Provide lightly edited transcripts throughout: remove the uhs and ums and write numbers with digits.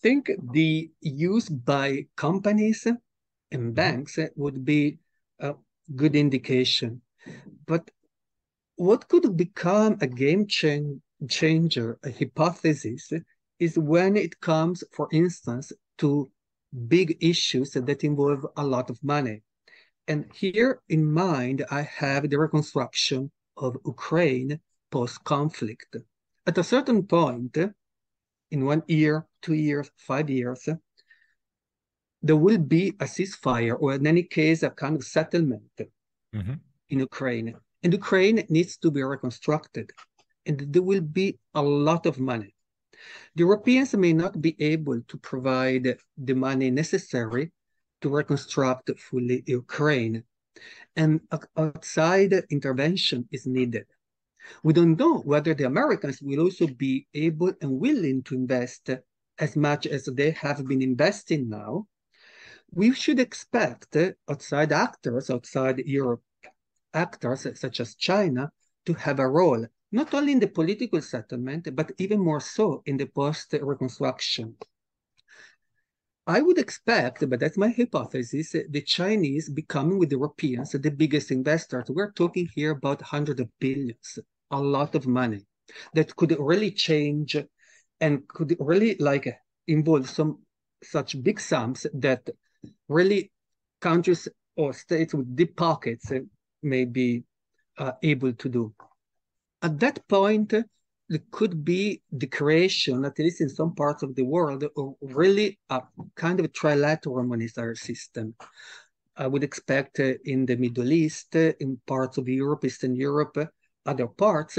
think the use by companies and banks would be a good indication. But what could become a changer, a hypothesis, is when it comes, for instance, to big issues that involve a lot of money. And here in mind, I have the reconstruction of Ukraine post-conflict. At a certain point, in 1 year, 2 years, 5 years, there will be a ceasefire, or in any case, a kind of settlement in Ukraine. And Ukraine needs to be reconstructed. And there will be a lot of money. The Europeans may not be able to provide the money necessary to reconstruct fully Ukraine. And outside intervention is needed. We don't know whether the Americans will also be able and willing to invest as much as they have been investing now. We should expect outside actors, outside Europe, actors such as China, to have a role, not only in the political settlement, but even more so in the post-reconstruction. I would expect, but that's my hypothesis, the Chinese becoming with the Europeans the biggest investors. We're talking here about hundreds of billions, a lot of money that could really change and could really involve some such big sums that really countries or states with deep pockets may be able to do. At that point, there could be the creation, at least in some parts of the world, of really a kind of trilateral monetary system. I would expect in the Middle East, in parts of Europe, Eastern Europe, other parts,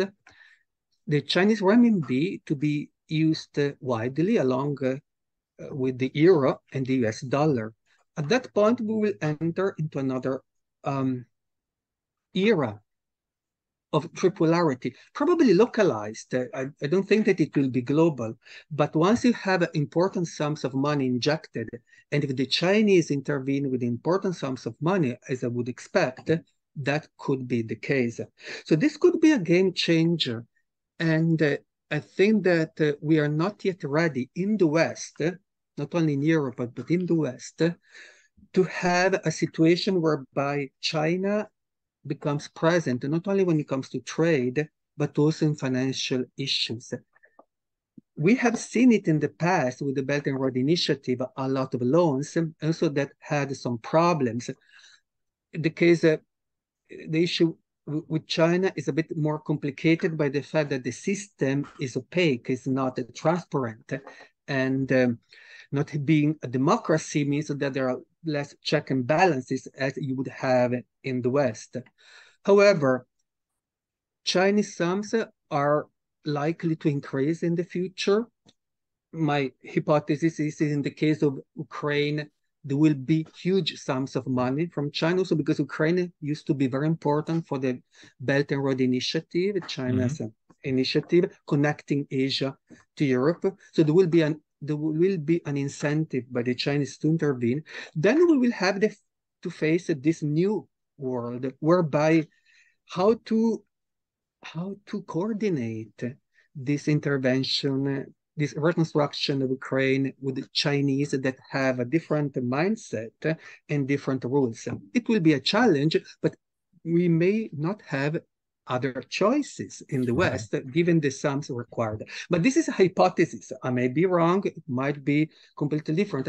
the Chinese renminbi to be used widely along with the euro and the US dollar. At that point, we will enter into another era of tripolarity, probably localized. I don't think that it will be global. But once you have important sums of money injected, and if the Chinese intervene with important sums of money, as I would expect, that could be the case. So this could be a game changer. And I think that we are not yet ready in the West, not only in Europe, but in the West, to have a situation whereby China becomes present, not only when it comes to trade, but also in financial issues. We have seen it in the past with the Belt and Road Initiative, a lot of loans, also that had some problems. The case, the issue with China is a bit more complicated by the fact that the system is opaque, is not transparent, and not being a democracy means that there are less check and balances as you would have in the West. However, Chinese sums are likely to increase in the future. My hypothesis is in the case of Ukraine, there will be huge sums of money from China, also because Ukraine used to be very important for the Belt and Road Initiative, China's initiative connecting Asia to Europe. So there will be an incentive by the Chinese to intervene. Then we will have to face this new world whereby how to coordinate this intervention, this reconstruction of Ukraine with the Chinese that have a different mindset and different rules. It will be a challenge, but we may not have other choices in the West, given the sums required. But this is a hypothesis. I may be wrong. It might be completely different.